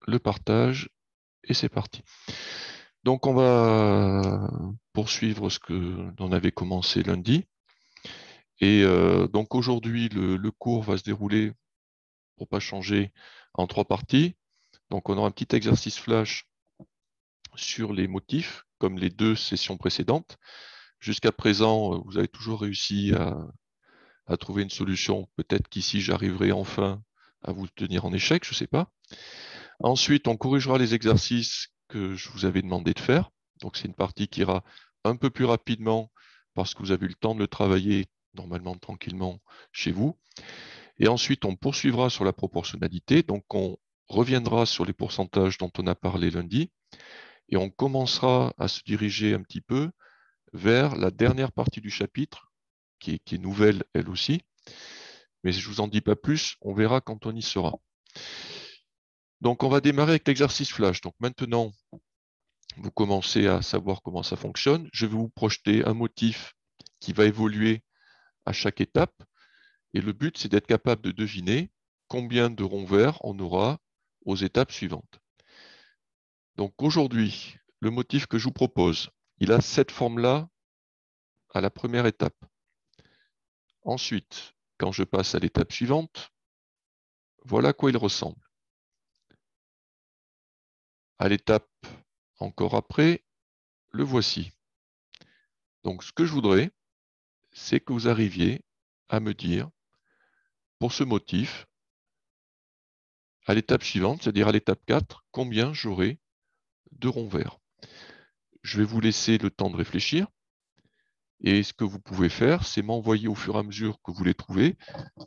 le partage, et c'est parti. Donc, on va poursuivre ce que l'on avait commencé lundi. Et donc, aujourd'hui, le cours va se dérouler, pour pas changer, en 3 parties. Donc, on aura un petit exercice flash sur les motifs, comme les 2 sessions précédentes. Jusqu'à présent, vous avez toujours réussi à trouver une solution. Peut-être qu'ici, j'arriverai enfin à vous tenir en échec, je ne sais pas. Ensuite, on corrigera les exercices que je vous avais demandé de faire. Donc, c'est une partie qui ira un peu plus rapidement parce que vous avez eu le temps de le travailler normalement tranquillement chez vous. Et ensuite, on poursuivra sur la proportionnalité. Donc, on reviendra sur les pourcentages dont on a parlé lundi et on commencera à se diriger un petit peu vers la dernière partie du chapitre qui est nouvelle elle aussi. Mais je ne vous en dis pas plus, on verra quand on y sera. Donc, on va démarrer avec l'exercice flash. Donc, maintenant, vous commencez à savoir comment ça fonctionne. Je vais vous projeter un motif qui va évoluer à chaque étape. Et le but, c'est d'être capable de deviner combien de ronds verts on aura aux étapes suivantes. Donc, aujourd'hui, le motif que je vous propose, il a cette forme-là à la première étape. Ensuite, quand je passe à l'étape suivante, voilà à quoi il ressemble. À l'étape encore après, le voici. Donc, ce que je voudrais, c'est que vous arriviez à me dire, pour ce motif, à l'étape suivante, c'est-à-dire à l'étape 4, combien j'aurai de ronds verts. Je vais vous laisser le temps de réfléchir. Et ce que vous pouvez faire, c'est m'envoyer au fur et à mesure que vous les trouvez,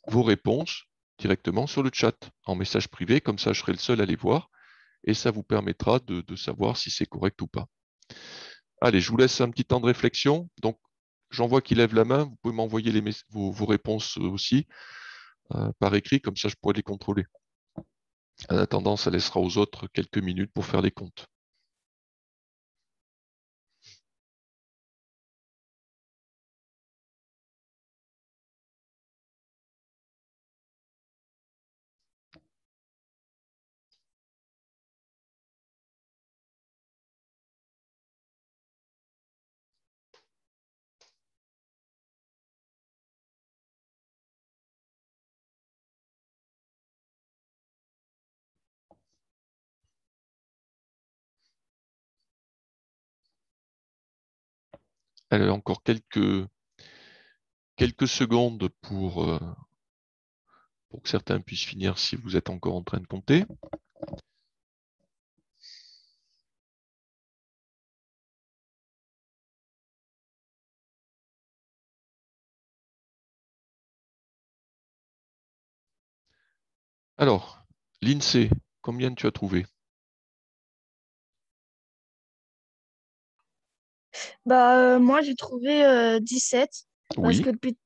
vos réponses directement sur le chat, en message privé, comme ça je serai le seul à les voir, et ça vous permettra de savoir si c'est correct ou pas. Allez, je vous laisse un petit temps de réflexion. Donc, j'en vois qui lève la main, vous pouvez m'envoyer vos réponses aussi par écrit, comme ça je pourrai les contrôler. En attendant, ça laissera aux autres quelques minutes pour faire les comptes. Allez, encore quelques secondes pour que certains puissent finir si vous êtes encore en train de compter. Alors, l'INSEE, combien tu as trouvé? Moi, j'ai trouvé 17 parce Oui, que depuis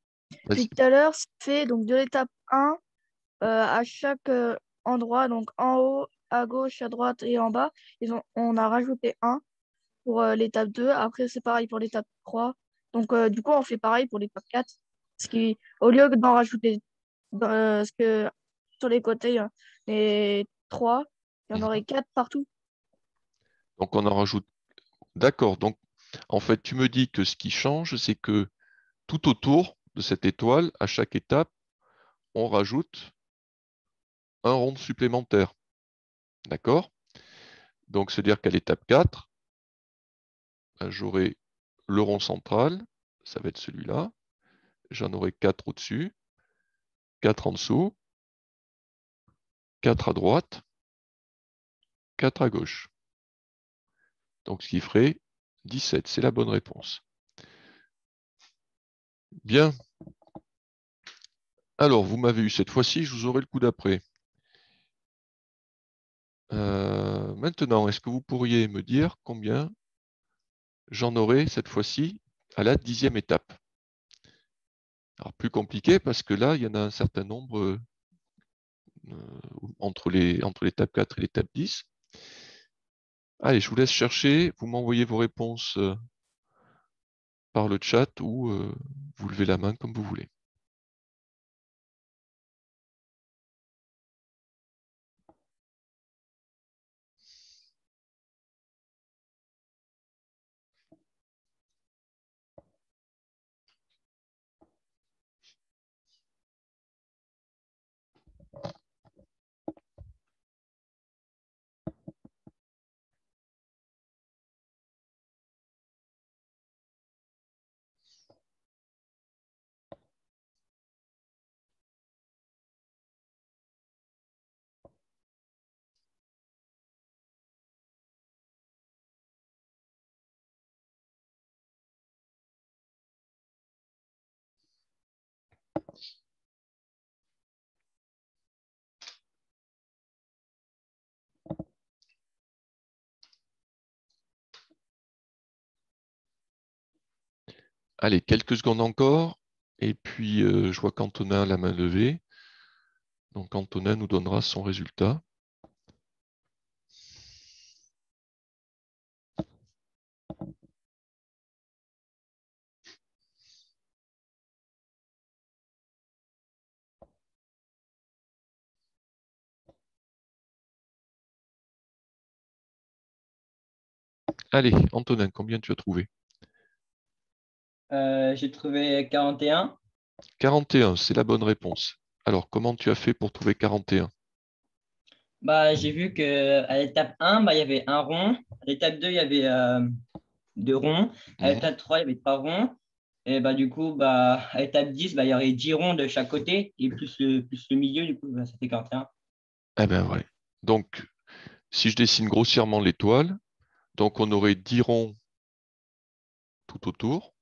vas-y. tout à l'heure, ça fait donc de l'étape 1 à chaque endroit, donc en haut, à gauche, à droite et en bas, on a rajouté un pour l'étape 2. Après, c'est pareil pour l'étape 3. Donc, du coup, on fait pareil pour l'étape 4. Au lieu d'en rajouter, parce que sur les côtés, les 3, il y en Mhm. aurait 4 partout. Donc on en rajoute. D'accord. Donc en fait, tu me dis que ce qui change, c'est que tout autour de cette étoile, à chaque étape, on rajoute un rond supplémentaire. D'accord? Donc c'est-à-dire qu'à l'étape 4, ben, j'aurai le rond central, ça va être celui-là. J'en aurai 4 au-dessus, 4 en dessous, 4 à droite, 4 à gauche. Donc ce qui ferait 17. C'est la bonne réponse. Bien. Alors, vous m'avez eu cette fois-ci, je vous aurai le coup d'après. Maintenant, est-ce que vous pourriez me dire combien j'en aurai cette fois-ci à la 10e étape? Alors, plus compliqué parce que là, il y en a un certain nombre entre l'étape 4 et l'étape 10. Allez, je vous laisse chercher, vous m'envoyez vos réponses par le chat ou vous levez la main comme vous voulez. Allez, quelques secondes encore. Et puis, je vois qu'Antonin a la main levée. Donc, Antonin nous donnera son résultat. Allez, Antonin, combien tu as trouvé? J'ai trouvé 41. 41, c'est la bonne réponse. Alors, comment tu as fait pour trouver 41? Bah, j'ai vu qu'à l'étape 1, bah, il y avait un rond. À l'étape 2, il y avait deux ronds. À Mhm. l'étape 3, il y avait trois ronds. Et bah, du coup, bah, à l'étape 10, bah, il y aurait 10 ronds de chaque côté. Et plus le milieu, du coup, bah, ça fait 41. Eh bien, ouais. Donc, si je dessine grossièrement l'étoile, donc on aurait 10 ronds tout autour,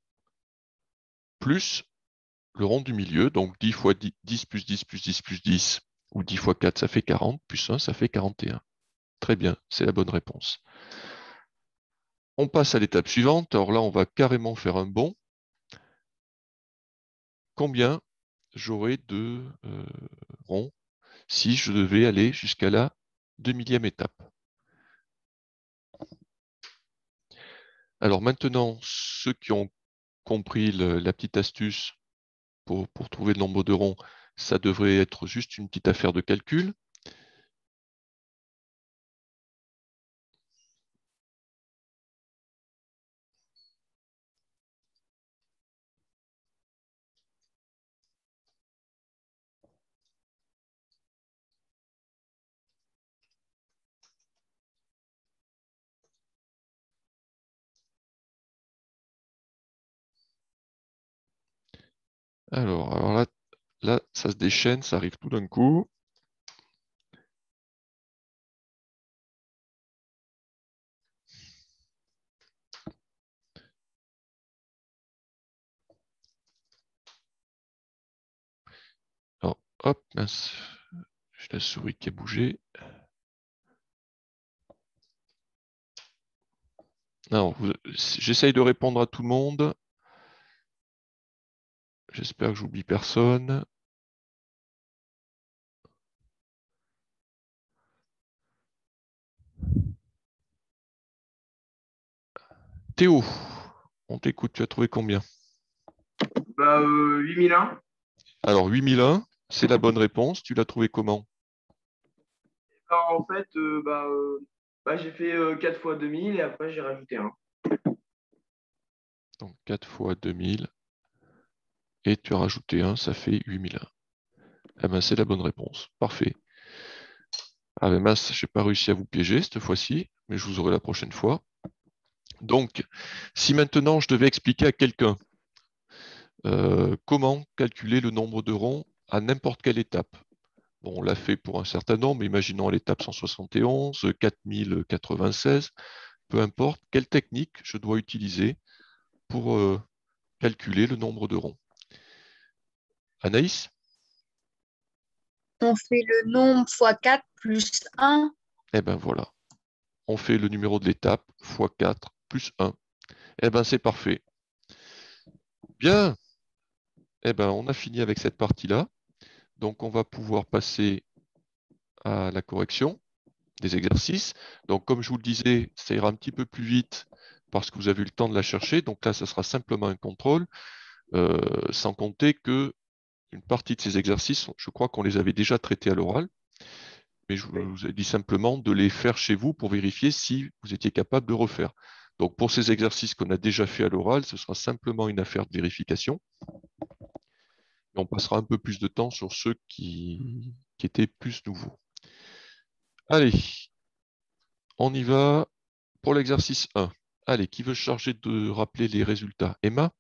plus le rond du milieu, donc 10 fois 10, 10 plus 10 plus 10 plus 10, ou 10 fois 4, ça fait 40, plus 1, ça fait 41. Très bien, c'est la bonne réponse. On passe à l'étape suivante. Alors là, on va carrément faire un bond. Combien j'aurai de ronds si je devais aller jusqu'à la 2 millième étape? Alors maintenant, ceux qui ont compris la petite astuce pour trouver le nombre de ronds, ça devrait être juste une petite affaire de calcul. Alors là, ça se déchaîne, ça arrive tout d'un coup. Alors, hop, mince, j'ai la souris qui a bougé. Alors, j'essaye de répondre à tout le monde. J'espère que j'oublie personne. Théo, on t'écoute, tu as trouvé combien? Bah, 8001. Alors, 8001, c'est la bonne réponse. Tu l'as trouvé comment? En fait, j'ai fait 4 fois 2000 et après j'ai rajouté un. Donc, 4 fois 2000. Et tu as rajouté 1, ça fait 8001. Eh ben, c'est la bonne réponse. Parfait. Ah ben mince, j'ai pas réussi à vous piéger cette fois-ci, mais je vous aurai la prochaine fois. Donc, si maintenant je devais expliquer à quelqu'un comment calculer le nombre de ronds à n'importe quelle étape. Bon, on l'a fait pour un certain nombre, imaginons à l'étape 171, 4096, peu importe, quelle technique je dois utiliser pour calculer le nombre de ronds. Anaïs? On fait le nombre fois 4 plus 1. Eh ben voilà, on fait le numéro de l'étape fois 4 plus 1. Eh ben c'est parfait. Bien, eh ben on a fini avec cette partie-là. Donc on va pouvoir passer à la correction des exercices. Donc comme je vous le disais, ça ira un petit peu plus vite parce que vous avez eu le temps de la chercher. Donc là, ça sera simplement un contrôle, sans compter que une partie de ces exercices, je crois qu'on les avait déjà traités à l'oral, mais je vous ai dit simplement de les faire chez vous pour vérifier si vous étiez capable de refaire. Donc pour ces exercices qu'on a déjà fait à l'oral, ce sera simplement une affaire de vérification. Et on passera un peu plus de temps sur ceux qui étaient plus nouveaux. Allez, on y va pour l'exercice 1. Allez, qui veut se charger de rappeler les résultats? Emma?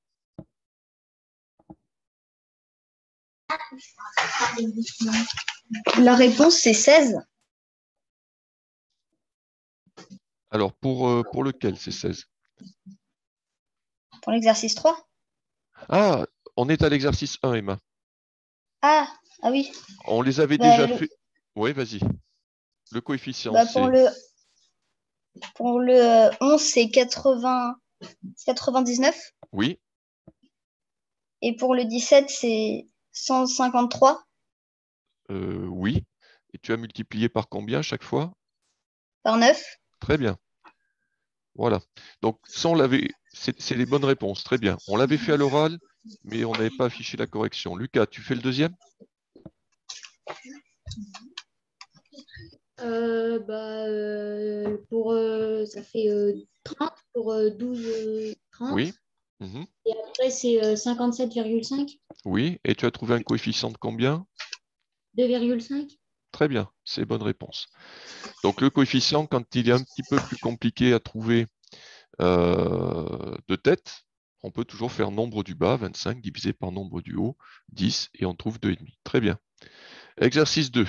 La réponse, c'est 16. Alors, pour lequel c'est 16? Pour l'exercice 3. Ah, on est à l'exercice 1, Emma. Ah, ah oui. On les avait Bah, déjà fait. Oui, vas-y. Le coefficient, bah, c'est... pour le 11, c'est 99. Oui, Et pour le 17, c'est 153 Oui. Et tu as multiplié par combien chaque fois? par 9. Très bien. Voilà. Donc, ça, c'est les bonnes réponses. Très bien. On l'avait fait à l'oral, mais on n'avait pas affiché la correction. Lucas, tu fais le deuxième? Ça fait 30 pour 12, 30. Oui. Mhm. Et après, c'est 57,5, Oui. Et tu as trouvé un coefficient de combien? 2,5. Très bien. C'est bonne réponse. Donc, le coefficient, quand il est un petit peu plus compliqué à trouver de tête, on peut toujours faire nombre du bas, 25, divisé par nombre du haut, 10, et on trouve 2,5. Très bien. Exercice 2.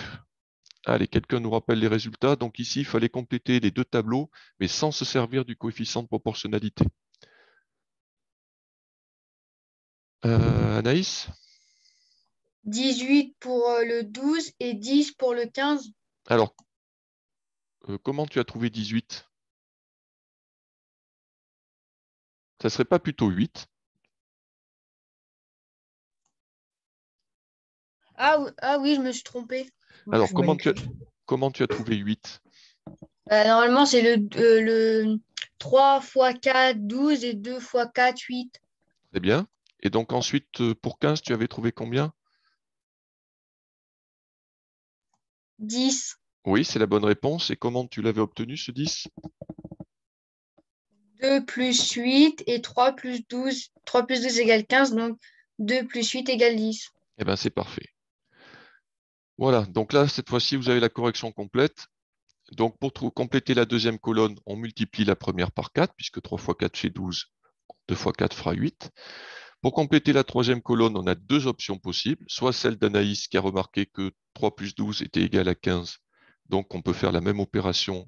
Allez, quelqu'un nous rappelle les résultats. Donc ici, il fallait compléter les deux tableaux, mais sans se servir du coefficient de proportionnalité. Anaïs? 18 pour le 12 et 10 pour le 15. Alors, comment tu as trouvé 18? Ça ne serait pas plutôt 8? Ah oui, je me suis trompée. Alors, Je manipule. comment tu as trouvé 8? Normalement, c'est le 3 fois 4, 12 et 2 fois 4, 8. Très bien. Et donc ensuite, pour 15, tu avais trouvé combien? 10. Oui, c'est la bonne réponse. Et comment tu l'avais obtenu, ce 10? 2 plus 8 et 3 plus 12. 3 plus 12 égale 15, donc 2 plus 8 égale 10. Eh bien, c'est parfait. Voilà, donc là, cette fois-ci, vous avez la correction complète. Donc, pour compléter la deuxième colonne, on multiplie la première par 4, puisque 3 fois 4 fait 12, 2 fois 4 fera 8. Pour compléter la troisième colonne, on a deux options possibles, soit celle d'Anaïs qui a remarqué que 3 plus 12 était égal à 15, donc on peut faire la même opération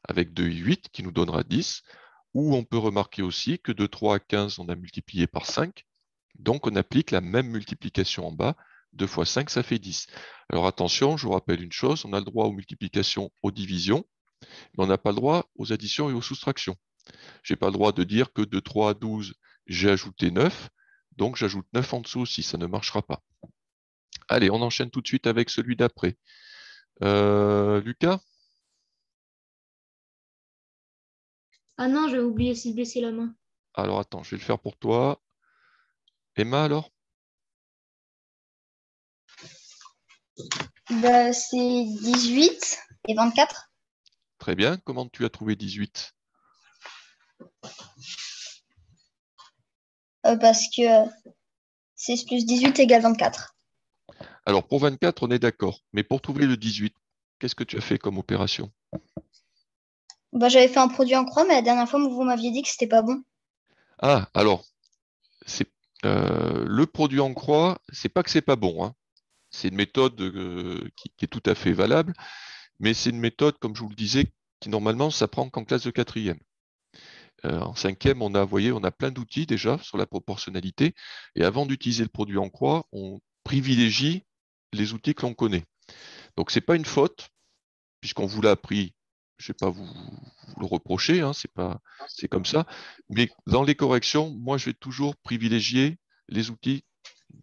avec 2 et 8, qui nous donnera 10, ou on peut remarquer aussi que de 3 à 15, on a multiplié par 5, donc on applique la même multiplication en bas, 2 fois 5, ça fait 10. Alors attention, je vous rappelle une chose, on a le droit aux multiplications, aux divisions, mais on n'a pas le droit aux additions et aux soustractions. Je n'ai pas le droit de dire que de 3 à 12, j'ai ajouté 9, donc j'ajoute 9 en dessous aussi, ça ne marchera pas. Allez, on enchaîne tout de suite avec celui d'après. Lucas? Ah non, j'avais oublié aussi de baisser la main. Alors attends, je vais le faire pour toi. Emma alors? C'est 18 et 24. Très bien, comment tu as trouvé 18? Parce que 16 plus 18 égale 24. Alors pour 24, on est d'accord, mais pour trouver le 18, qu'est-ce que tu as fait comme opération? J'avais fait un produit en croix, mais la dernière fois, vous m'aviez dit que c'était pas bon. Ah, alors, c'est le produit en croix, c'est pas que c'est pas bon, hein. C'est une méthode qui est tout à fait valable, mais c'est une méthode, comme je vous le disais, qui normalement s'apprend qu'en classe de quatrième. En cinquième, on a plein d'outils déjà sur la proportionnalité, et avant d'utiliser le produit en croix, on privilégie les outils que l'on connaît. Donc c'est pas une faute, puisqu'on vous l'a appris, je ne vais pas vous le reprocher, hein, c'est comme ça, mais dans les corrections, moi je vais toujours privilégier les outils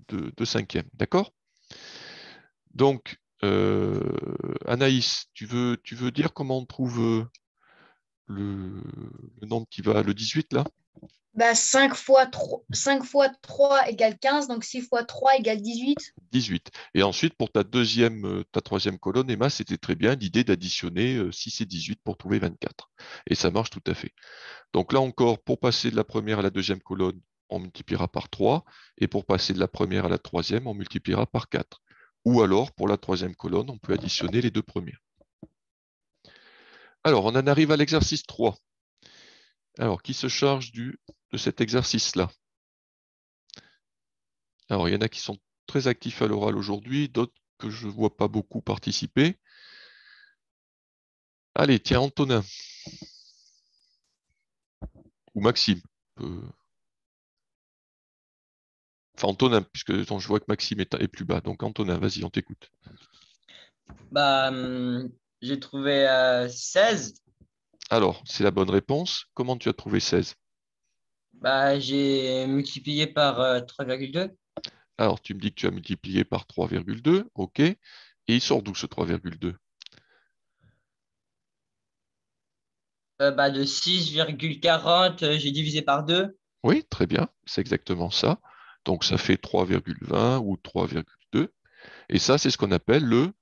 de cinquième, d'accord? Donc, Anaïs, tu veux dire comment on trouve le nombre qui va, le 18 là? 5 fois 3 égale 15, donc 6 fois 3 égale 18. 18. Et ensuite, pour ta troisième colonne, Emma, c'était très bien l'idée d'additionner 6 et 18 pour trouver 24. Et ça marche tout à fait. Donc là encore, pour passer de la première à la deuxième colonne, on multipliera par 3. Et pour passer de la première à la troisième, on multipliera par 4. Ou alors, pour la troisième colonne, on peut additionner les deux premières. Alors, on en arrive à l'exercice 3. Alors, qui se charge de cet exercice-là? Alors, il y en a qui sont très actifs à l'oral aujourd'hui, d'autres que je ne vois pas beaucoup participer. Allez, tiens, Antonin. Ou Maxime. Enfin, Antonin, puisque je vois que Maxime est plus bas. Donc, Antonin, vas-y, on t'écoute. J'ai trouvé 16. Alors, c'est la bonne réponse. Comment tu as trouvé 16? J'ai multiplié par 3,2. Alors, tu me dis que tu as multiplié par 3,2, OK. Et il sort d'où ce 3,2? De 6,40, j'ai divisé par 2. Oui, très bien, c'est exactement ça. Donc, ça fait 3,20 ou 3,2. Et ça, c'est ce qu'on appelle le...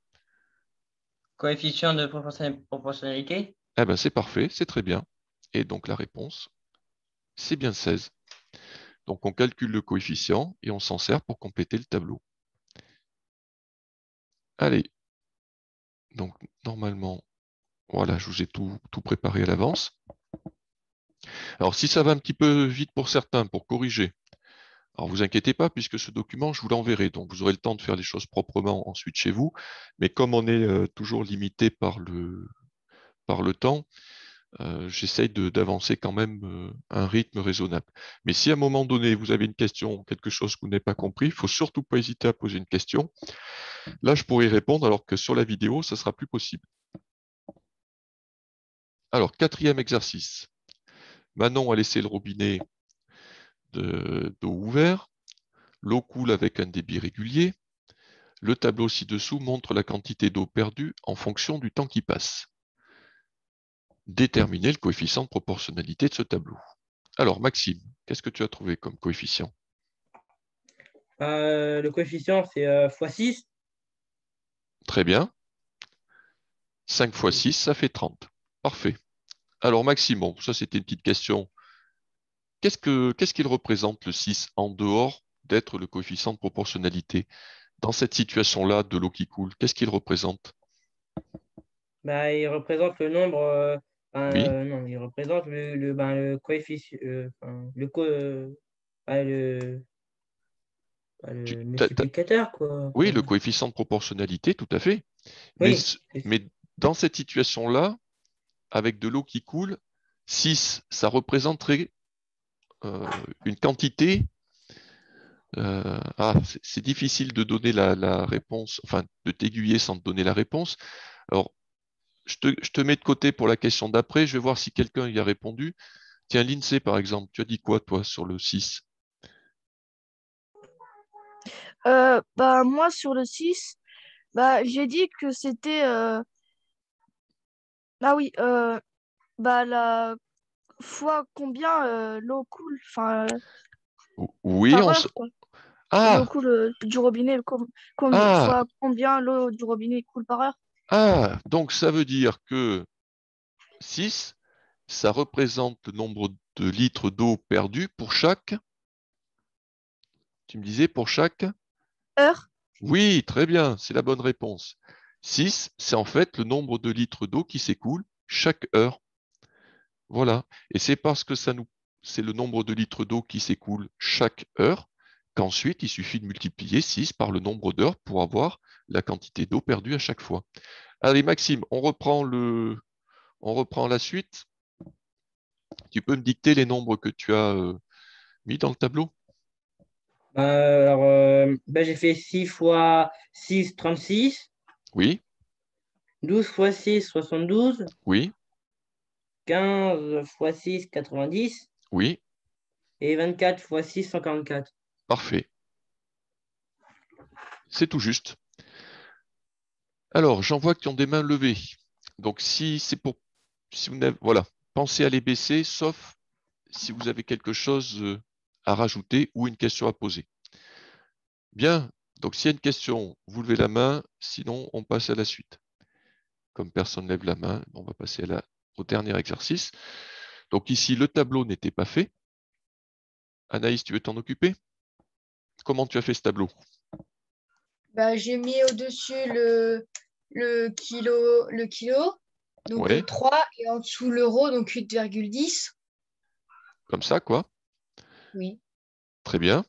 Coefficient de proportionnalité. Eh bien, c'est parfait, c'est très bien. Et donc, la réponse, c'est bien 16. Donc, on calcule le coefficient et on s'en sert pour compléter le tableau. Allez, donc, normalement, voilà, je vous ai tout préparé à l'avance. Alors, si ça va un petit peu vite pour certains, pour corriger, alors vous inquiétez pas, puisque ce document, je vous l'enverrai. Donc, vous aurez le temps de faire les choses proprement ensuite chez vous. Mais comme on est toujours limité par le temps, j'essaye d'avancer quand même un rythme raisonnable. Mais si à un moment donné, vous avez une question, quelque chose que vous n'avez pas compris, il ne faut surtout pas hésiter à poser une question. Là, je pourrais y répondre, alors que sur la vidéo, ça sera plus possible. Alors, quatrième exercice. Manon a laissé le robinet d'eau ouvert. L'eau coule avec un débit régulier. Le tableau ci-dessous montre la quantité d'eau perdue en fonction du temps qui passe. Déterminez le coefficient de proportionnalité de ce tableau. Alors, Maxime, qu'est-ce que tu as trouvé comme coefficient? Le coefficient, c'est x6. Très bien. 5 fois 6, ça fait 30. Parfait. Alors, Maxime, bon, ça c'était une petite question. Qu'est-ce qu'il représente le 6 en dehors d'être le coefficient de proportionnalité? Dans cette situation-là de l'eau qui coule, qu'est-ce qu'il représente? Il représente le nombre. Oui. Non, il représente le coefficient. Le multiplicateur, quoi. Oui, le coefficient de proportionnalité, tout à fait. Oui. Mais dans cette situation-là, avec de l'eau qui coule, 6, ça représenterait une quantité. C'est difficile de donner la réponse, enfin de t'aiguiller sans te donner la réponse. Alors, je te mets de côté pour la question d'après. Je vais voir si quelqu'un y a répondu. Tiens, l'INSEE, par exemple, tu as dit quoi, toi, sur le 6? Moi, sur le 6, j'ai dit que c'était... Ah oui, la fois combien l'eau coule, Oui, par heure, quoi. L'eau Ah, coule du robinet, ah, fois combien l'eau du robinet coule par heure. donc ça veut dire que 6, ça représente le nombre de litres d'eau perdus pour chaque, tu me disais, pour chaque? Heure. Oui, très bien, c'est la bonne réponse. 6, c'est en fait le nombre de litres d'eau qui s'écoule chaque heure. Voilà. Et c'est parce que c'est le nombre de litres d'eau qui s'écoule chaque heure qu'ensuite il suffit de multiplier 6 par le nombre d'heures pour avoir la quantité d'eau perdue à chaque fois. Allez, Maxime, on reprend la suite. Tu peux me dicter les nombres que tu as mis dans le tableau? J'ai fait 6 fois 6, 36. Oui, 12 fois 6, 72. oui, 15 fois 6, 90. oui, Et 24 fois 6, 144. parfait. C'est tout juste. Alors, j'en vois qui ont des mains levées. Donc, si vous n'avez, voilà, pensez à les baisser, sauf si vous avez quelque chose à rajouter ou une question à poser. Bien, donc s'il y a une question, vous levez la main, sinon on passe à la suite. Comme personne ne lève la main, on va passer au dernier exercice. Donc ici, le tableau n'était pas fait. Anaïs, tu veux t'en occuper? Comment tu as fait ce tableau? J'ai mis au-dessus le kilo, donc Ouais, 3, et en dessous l'euro, donc 8,10. comme ça, quoi. Oui. Très bien.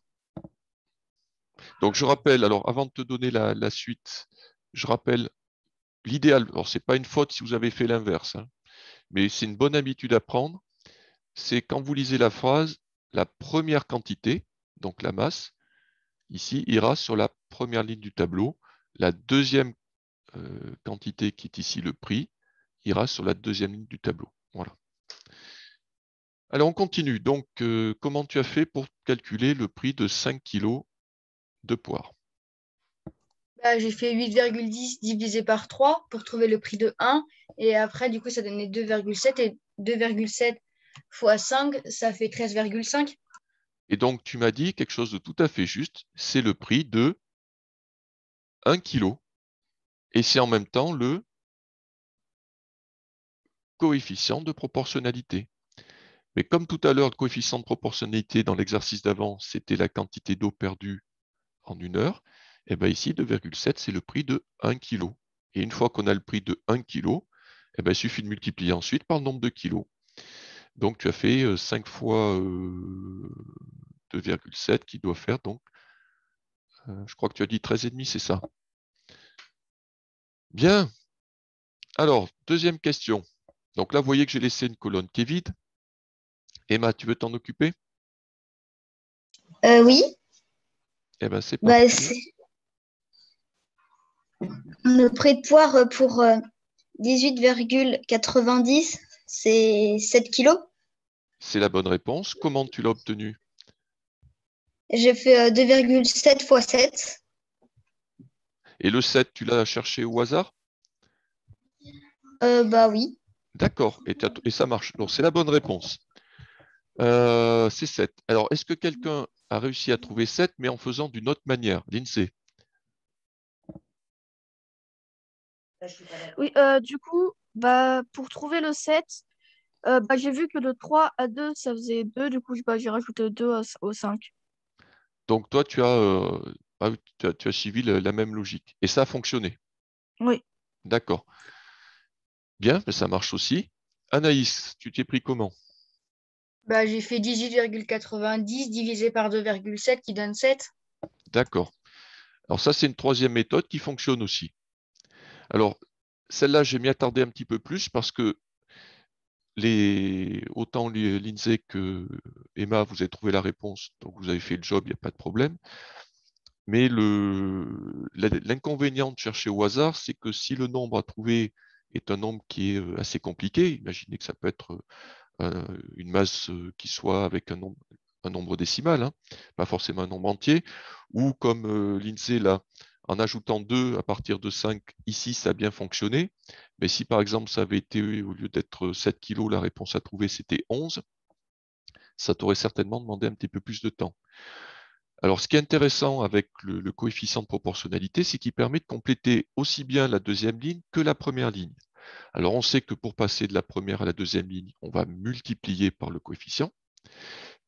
Donc je rappelle, alors avant de te donner la suite, je rappelle l'idéal. Alors, ce n'est pas une faute si vous avez fait l'inverse, hein, mais c'est une bonne habitude à prendre. C'est quand vous lisez la phrase, la première quantité, donc la masse, ici, ira sur la première ligne du tableau. La deuxième quantité, qui est ici le prix, ira sur la deuxième ligne du tableau. Voilà. Alors, on continue. Donc, comment tu as fait pour calculer le prix de 5 kg de poire. Bah, j'ai fait 8,10 divisé par 3 pour trouver le prix de 1. Et après, du coup, ça donnait 2,7. Et 2,7 fois 5, ça fait 13,5. Et donc, tu m'as dit quelque chose de tout à fait juste, c'est le prix de 1 kg. Et c'est en même temps le coefficient de proportionnalité. Mais comme tout à l'heure, le coefficient de proportionnalité dans l'exercice d'avant, c'était la quantité d'eau perdue en 1 heure, et bien ici, 2,7, c'est le prix de 1 kg. Et une fois qu'on a le prix de 1 kg, et ben, il suffit de multiplier ensuite par le nombre de kilos. Donc, tu as fait 5 fois 2,7 qui doit faire donc, je crois que tu as dit 13,5, c'est ça. Bien. Alors, deuxième question. Donc là, vous voyez que j'ai laissé une colonne qui est vide. Emma, tu veux t'en occuper? Oui, Eh bien, c'est bah, parti. le prix de poire pour 18,90, c'est 7 kilos. C'est la bonne réponse. Comment tu l'as obtenu? J'ai fait 2,7 fois 7. Et le 7, tu l'as cherché au hasard? Bah oui. D'accord, et ça marche. Donc, c'est la bonne réponse. C'est 7. Alors, est-ce que quelqu'un a réussi à trouver 7, mais en faisant d'une autre manière? L'INSEE. Oui, du coup, bah, pour trouver le 7, bah, j'ai vu que de 3 à 2, ça faisait 2. Du coup, bah, j'ai rajouté 2 au 5. Donc, toi, oui, tu as suivi la même logique. Et ça a fonctionné. Oui. D'accord. Bien, mais ça marche aussi. Anaïs, tu t'es pris comment? Bah, j'ai fait 18,90 divisé par 2,7 qui donne 7. D'accord. Alors ça, c'est une troisième méthode qui fonctionne aussi. Alors, celle-là, j'ai m'y attarder un petit peu plus parce que autant l'INSEE que Emma, vous avez trouvé la réponse, donc vous avez fait le job, il n'y a pas de problème. Mais l'inconvénient de chercher au hasard, c'est que si le nombre à trouver est un nombre qui est assez compliqué, imaginez que ça peut être une masse qui soit avec un nombre décimal, hein, pas forcément un nombre entier, ou comme l'INSEE là, en ajoutant 2 à partir de 5, ici ça a bien fonctionné, mais si par exemple ça avait été, au lieu d'être 7 kg, la réponse à trouver c'était 11, ça t'aurait certainement demandé un petit peu plus de temps. Alors ce qui est intéressant avec le coefficient de proportionnalité, c'est qu'il permet de compléter aussi bien la deuxième ligne que la première ligne. Alors on sait que pour passer de la première à la deuxième ligne, on va multiplier par le coefficient,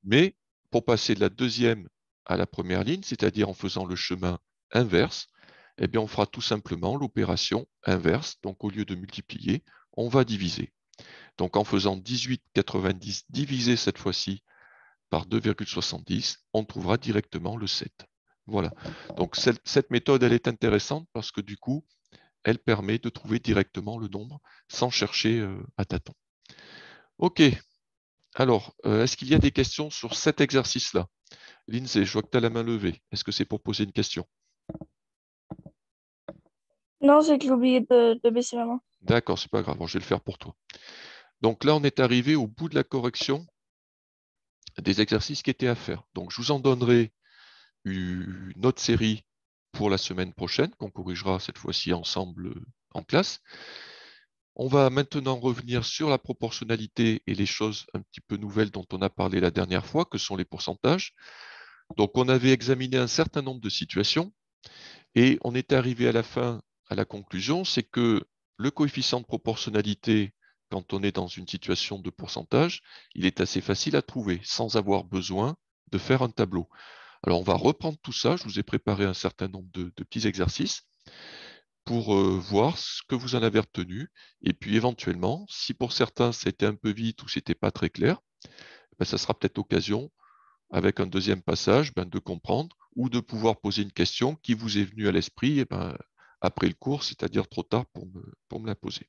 mais pour passer de la deuxième à la première ligne, c'est-à-dire en faisant le chemin inverse, eh bien on fera tout simplement l'opération inverse. Donc au lieu de multiplier, on va diviser. Donc en faisant 18,90 divisé cette fois-ci par 2,70, on trouvera directement le 7. Voilà. Donc cette méthode, elle est intéressante parce que du coup, elle permet de trouver directement le nombre sans chercher à tâtons. OK. Alors, est-ce qu'il y a des questions sur cet exercice-là? Lindsay, je vois que tu as la main levée. Est-ce que c'est pour poser une question? Non, c'est que j'ai oublié de baisser la main. D'accord, c'est pas grave, bon, je vais le faire pour toi. Donc là, on est arrivé au bout de la correction des exercices qui étaient à faire. Donc, je vous en donnerai une autre série pour la semaine prochaine, qu'on corrigera cette fois-ci ensemble en classe. On va maintenant revenir sur la proportionnalité et les choses un petit peu nouvelles dont on a parlé la dernière fois, que sont les pourcentages. Donc, on avait examiné un certain nombre de situations et on est arrivé à la fin, à la conclusion, c'est que le coefficient de proportionnalité, quand on est dans une situation de pourcentage, il est assez facile à trouver sans avoir besoin de faire un tableau. Alors, on va reprendre tout ça. Je vous ai préparé un certain nombre de petits exercices pour voir ce que vous en avez retenu. Et puis, éventuellement, si pour certains, c'était un peu vite ou c'était pas très clair, ben, ça sera peut-être l'occasion, avec un deuxième passage, ben, de comprendre ou de pouvoir poser une question qui vous est venue à l'esprit et ben, après le cours, c'est-à-dire trop tard pour me la poser.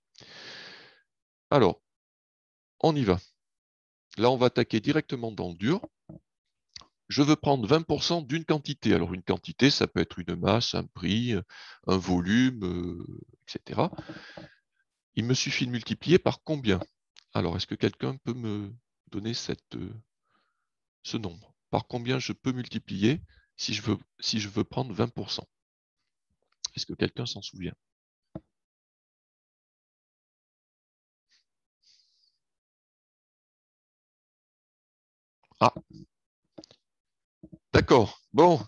Alors, on y va. Là, on va attaquer directement dans le dur. Je veux prendre 20% d'une quantité. Alors, une quantité, ça peut être une masse, un prix, un volume, etc. Il me suffit de multiplier par combien? Alors, est-ce que quelqu'un peut me donner ce nombre? Par combien je peux multiplier si je veux prendre 20%. Est-ce que quelqu'un s'en souvient? Ah, d'accord. Bon,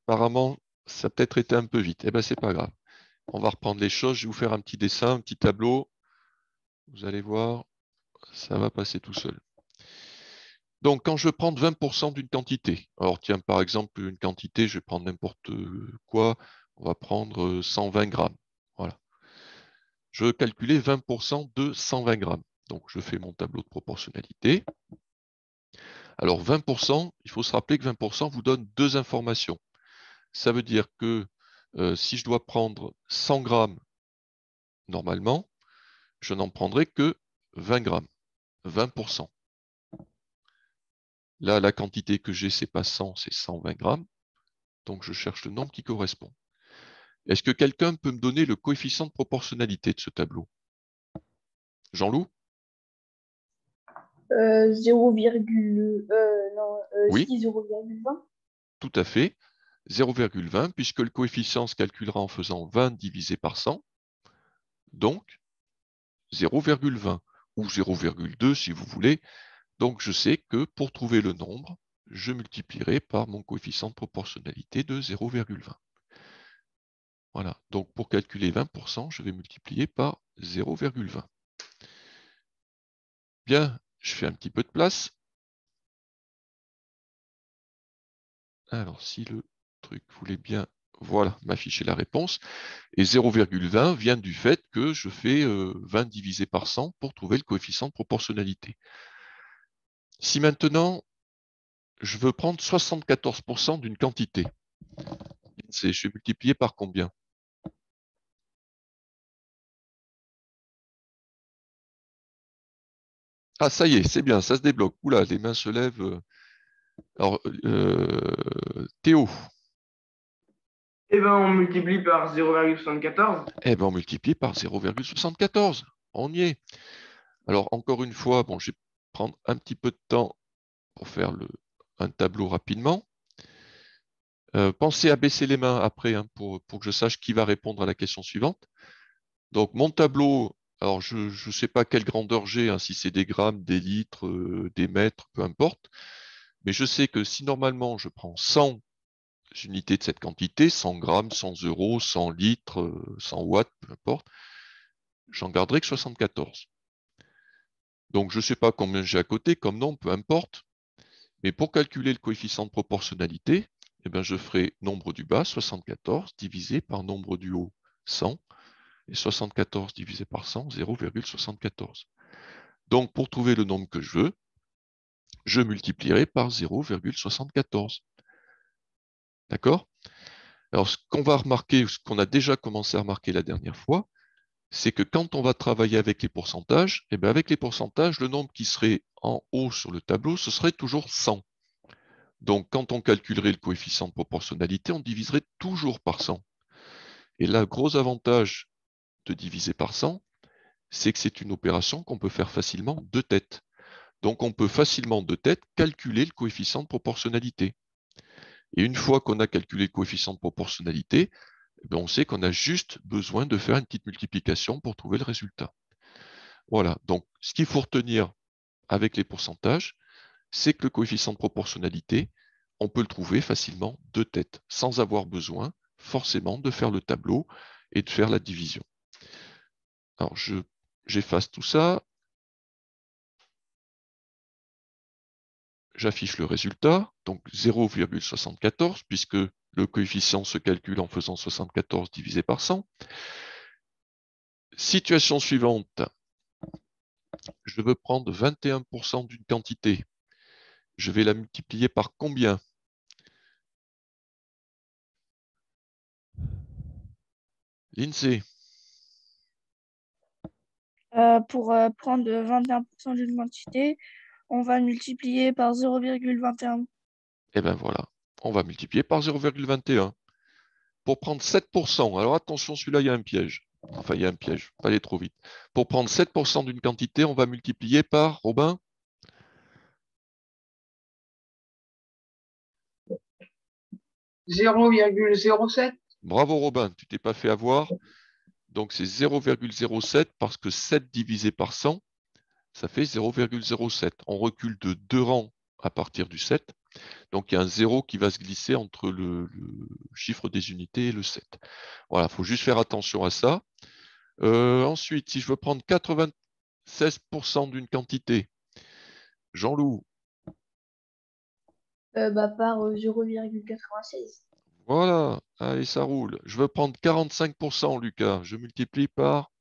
apparemment, ça a peut-être été un peu vite. Eh bien, c'est pas grave. On va reprendre les choses. Je vais vous faire un petit dessin, un petit tableau. Vous allez voir, ça va passer tout seul. Donc, quand je veux prendre 20% d'une quantité, alors tiens, par exemple, une quantité, je vais prendre n'importe quoi, on va prendre 120 grammes. Voilà. Je veux calculer 20% de 120 grammes. Donc, je fais mon tableau de proportionnalité. Alors, 20%, il faut se rappeler que 20% vous donne deux informations. Ça veut dire que si je dois prendre 100 grammes normalement, je n'en prendrai que 20 grammes, 20%. Là, la quantité que j'ai, c'est pas 100, c'est 120 grammes. Donc, je cherche le nombre qui correspond. Est-ce que quelqu'un peut me donner le coefficient de proportionnalité de ce tableau? Jean-Loup? 0, Oui, si 0,20. tout à fait. 0,20, puisque le coefficient se calculera en faisant 20 divisé par 100. Donc, 0,20 ou 0,2 si vous voulez. Donc, je sais que pour trouver le nombre, je multiplierai par mon coefficient de proportionnalité de 0,20. Voilà. Donc, pour calculer 20%, je vais multiplier par 0,20. Bien, je fais un petit peu de place. Alors, si le truc voulait bien, voilà, m'afficher la réponse. Et 0,20 vient du fait que je fais 20 divisé par 100 pour trouver le coefficient de proportionnalité. Si maintenant, je veux prendre 74% d'une quantité, je vais multiplier par combien? Ah, ça y est, c'est bien, ça se débloque. Oula, les mains se lèvent. Alors, Théo, Eh ben, on multiplie par 0,74. eh ben, on multiplie par 0,74. On y est. Alors, encore une fois, bon, je vais prendre un petit peu de temps pour faire un tableau rapidement. Pensez à baisser les mains après hein, pour que je sache qui va répondre à la question suivante. Donc, mon tableau, alors je ne sais pas quelle grandeur j'ai, hein, si c'est des grammes, des litres, des mètres, peu importe. Mais je sais que si normalement je prends 100 unités de cette quantité, 100 grammes, 100 euros, 100 litres, 100 watts, peu importe, j'en garderai que 74. Donc, je ne sais pas combien j'ai à côté, comme nom, peu importe. Mais pour calculer le coefficient de proportionnalité, eh ben, je ferai nombre du bas, 74, divisé par nombre du haut, 100. Et 74 divisé par 100, 0,74. Donc, pour trouver le nombre que je veux, je multiplierai par 0,74. D'accord? Alors, ce qu'on va remarquer, ce qu'on a déjà commencé à remarquer la dernière fois, c'est que quand on va travailler avec les pourcentages, eh bien avec les pourcentages, le nombre qui serait en haut sur le tableau, ce serait toujours 100. Donc, quand on calculerait le coefficient de proportionnalité, on diviserait toujours par 100. Et là, gros avantage de diviser par 100, c'est que c'est une opération qu'on peut faire facilement de tête. Donc, on peut facilement de tête calculer le coefficient de proportionnalité. Et une fois qu'on a calculé le coefficient de proportionnalité, on sait qu'on a juste besoin de faire une petite multiplication pour trouver le résultat. Voilà, donc ce qu'il faut retenir avec les pourcentages, c'est que le coefficient de proportionnalité, on peut le trouver facilement de tête, sans avoir besoin forcément de faire le tableau et de faire la division. Alors, j'efface tout ça. J'affiche le résultat, donc 0,74, puisque le coefficient se calcule en faisant 74 divisé par 100. Situation suivante, je veux prendre 21% d'une quantité. Je vais la multiplier par combien? L'INSEE. Pour prendre 21% d'une quantité, on va multiplier par 0,21. Et bien voilà, on va multiplier par 0,21. Pour prendre 7%, alors attention, celui-là, il y a un piège. Enfin, il y a un piège, pas aller trop vite. Pour prendre 7% d'une quantité, on va multiplier par, Robin? 0,07. Bravo Robin, tu t'es pas fait avoir. Donc c'est 0,07 parce que 7 divisé par 100, ça fait 0,07. On recule de 2 rangs à partir du 7. Donc il y a un 0 qui va se glisser entre le chiffre des unités et le 7. Voilà, il faut juste faire attention à ça. Ensuite, si je veux prendre 96% d'une quantité, Jean-Loup, Par 0,96. voilà, allez, ça roule. Je veux prendre 45%, Lucas. Je multiplie par,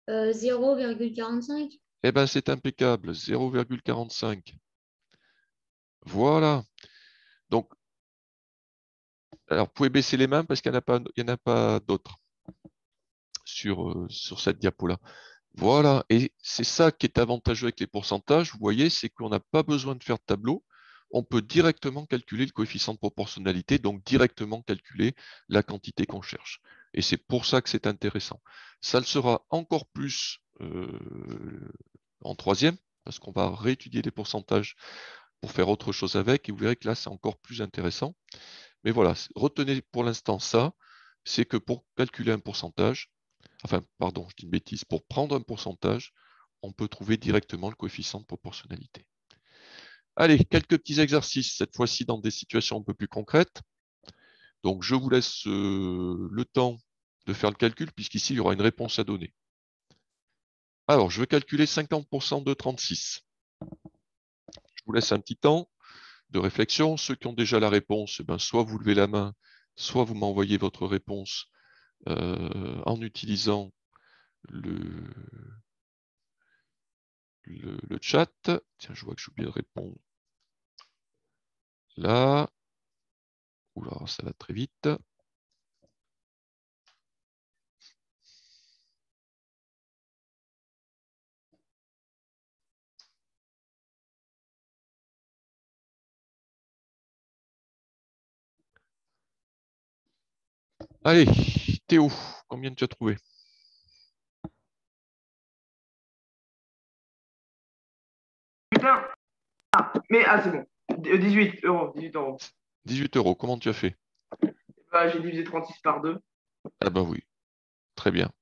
0,45. eh ben c'est impeccable, 0,45. Voilà. Donc, alors, vous pouvez baisser les mains parce qu'il n'y en a pas d'autres sur cette diapo-là. Voilà, et c'est ça qui est avantageux avec les pourcentages, vous voyez, c'est qu'on n'a pas besoin de faire de tableau, on peut directement calculer le coefficient de proportionnalité, donc directement calculer la quantité qu'on cherche. Et c'est pour ça que c'est intéressant. Ça le sera encore plus en troisième, parce qu'on va réétudier les pourcentages pour faire autre chose avec, et vous verrez que là, c'est encore plus intéressant. Mais voilà, retenez pour l'instant ça, c'est que pour calculer un pourcentage, enfin, pardon, je dis une bêtise, pour prendre un pourcentage, on peut trouver directement le coefficient de proportionnalité. Allez, quelques petits exercices, cette fois-ci dans des situations un peu plus concrètes. Donc, je vous laisse le temps de faire le calcul, puisqu'ici, il y aura une réponse à donner. Alors, je vais calculer 50% de 36. Je vous laisse un petit temps de réflexion. Ceux qui ont déjà la réponse, eh ben, soit vous levez la main, soit vous m'envoyez votre réponse en utilisant le, le chat. Tiens, je vois que j'ai oublié de répondre. Là. Oula, ça va très vite. Allez, Théo, combien tu as trouvé? Putain. Mais c'est bon. 18 euros. 18 euros. 18 euros, comment tu as fait? Bah, j'ai divisé 36 par 2. Ah ben oui, très bien.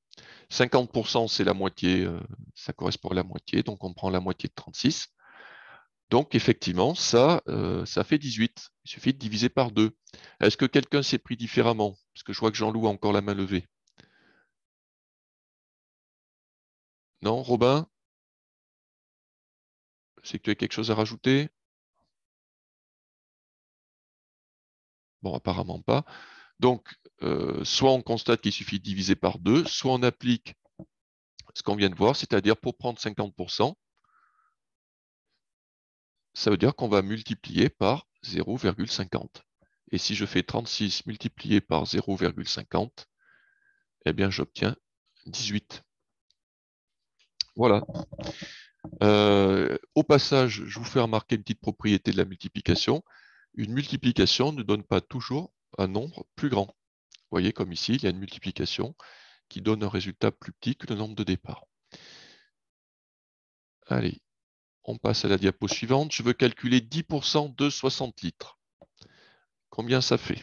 50%, c'est la moitié, ça correspond à la moitié, donc on prend la moitié de 36. Donc effectivement, ça fait 18. Il suffit de diviser par 2. Est-ce que quelqu'un s'est pris différemment? Parce que je vois que Jean-Loup a encore la main levée. Non, Robin? C'est que tu as quelque chose à rajouter? Bon, apparemment pas. Donc, soit on constate qu'il suffit de diviser par 2, soit on applique ce qu'on vient de voir, c'est-à-dire pour prendre 50%, ça veut dire qu'on va multiplier par 0,50. Et si je fais 36 multiplié par 0,50, eh bien j'obtiens 18. Voilà. Au passage, je vous fais remarquer une petite propriété de la multiplication. Une multiplication ne donne pas toujours un nombre plus grand. Vous voyez, comme ici, il y a une multiplication qui donne un résultat plus petit que le nombre de départ. Allez, on passe à la diapo suivante. Je veux calculer 10% de 60 litres. Combien ça fait?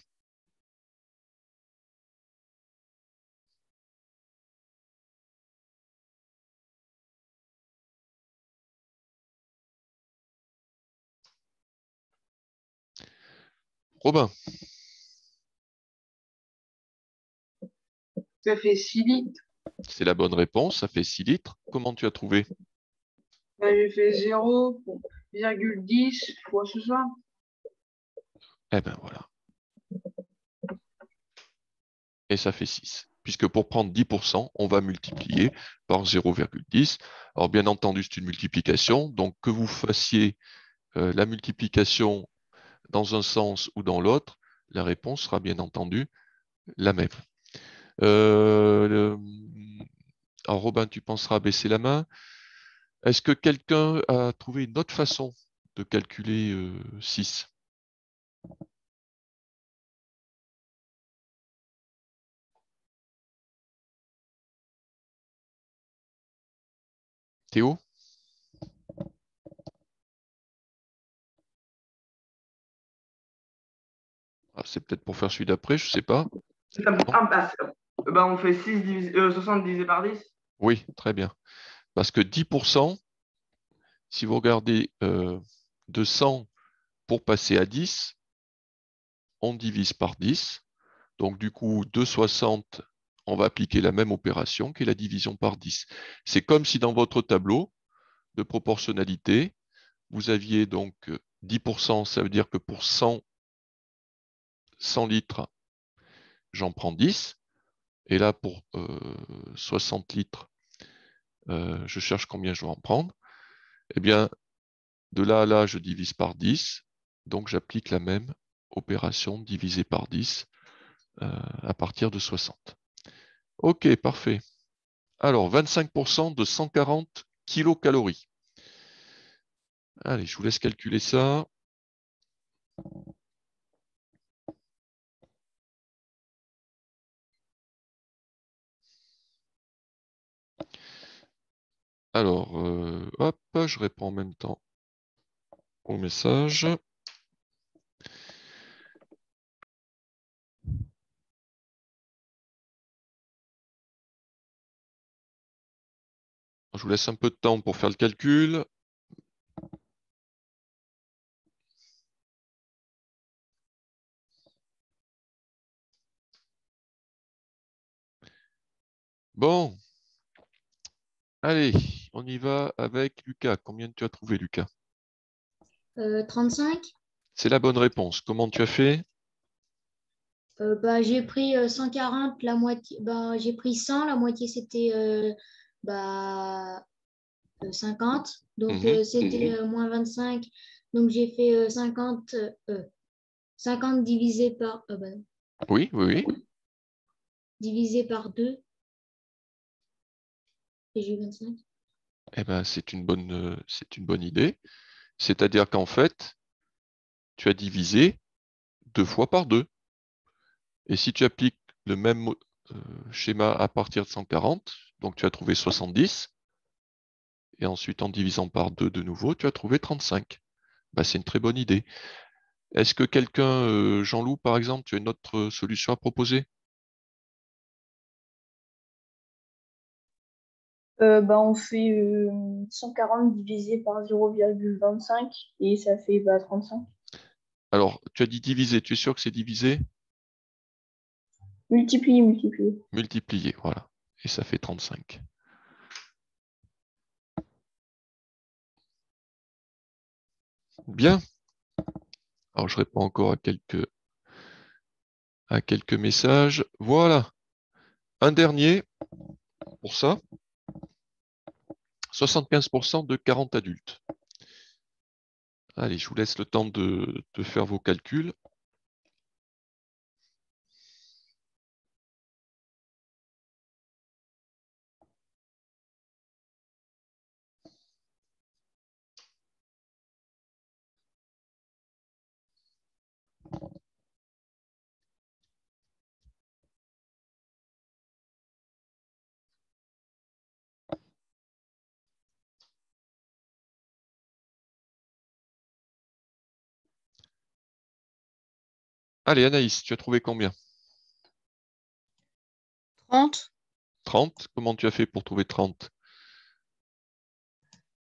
Robin, Ça fait 6 litres. c'est la bonne réponse, ça fait 6 litres. Comment tu as trouvé? J'ai fait 0,10 fois 60. Eh bien voilà. Et ça fait 6. Puisque pour prendre 10%, on va multiplier par 0,10. Alors bien entendu, c'est une multiplication. Donc que vous fassiez la multiplication dans un sens ou dans l'autre, la réponse sera bien entendu la même. Alors Robin, tu penseras à baisser la main. Est-ce que quelqu'un a trouvé une autre façon de calculer 6? Théo? Ah, c'est peut-être pour faire celui d'après, je ne sais pas. On fait 60 divisé par 10. Oui, très bien. Parce que 10%, si vous regardez de 100 pour passer à 10, on divise par 10. Donc du coup, de 60, on va appliquer la même opération qui est la division par 10. C'est comme si dans votre tableau de proportionnalité, vous aviez donc 10%, ça veut dire que pour 100 litres, j'en prends 10. Et là, pour 60 litres, je cherche combien je dois en prendre. Eh bien, de là à là, je divise par 10. Donc, j'applique la même opération divisée par 10 à partir de 60. OK, parfait. Alors, 25% de 140 kilocalories. Allez, je vous laisse calculer ça. Alors, hop, je réponds en même temps au message. Je vous laisse un peu de temps pour faire le calcul. Bon, allez, on y va avec Lucas. Combien tu as trouvé, Lucas? 35. C'est la bonne réponse. Comment tu as fait? J'ai pris 140, la moitié. J'ai pris 100, la moitié c'était bah, 50. Donc c'était moins 25. Donc j'ai fait 50 divisé par, non. Oui, oui, oui. Divisé par 2. Et j'ai eu 25. Eh ben, c'est une bonne idée. C'est-à-dire qu'en fait, tu as divisé 2 fois par 2. Et si tu appliques le même schéma à partir de 140, donc tu as trouvé 70, et ensuite en divisant par 2 de nouveau, tu as trouvé 35. Ben, c'est une très bonne idée. Est-ce que quelqu'un, Jean-Loup par exemple, tu as une autre solution à proposer? On fait 140 divisé par 0,25 et ça fait 35. Alors, tu as dit diviser, tu es sûr que c'est divisé? Multiplier. Multiplié, voilà. Et ça fait 35. Bien. Alors, je réponds encore à quelques messages. Voilà. Un dernier pour ça. 75% de 40 adultes. Allez, je vous laisse le temps de faire vos calculs. Allez, Anaïs, tu as trouvé combien? 30. 30. Comment tu as fait pour trouver 30?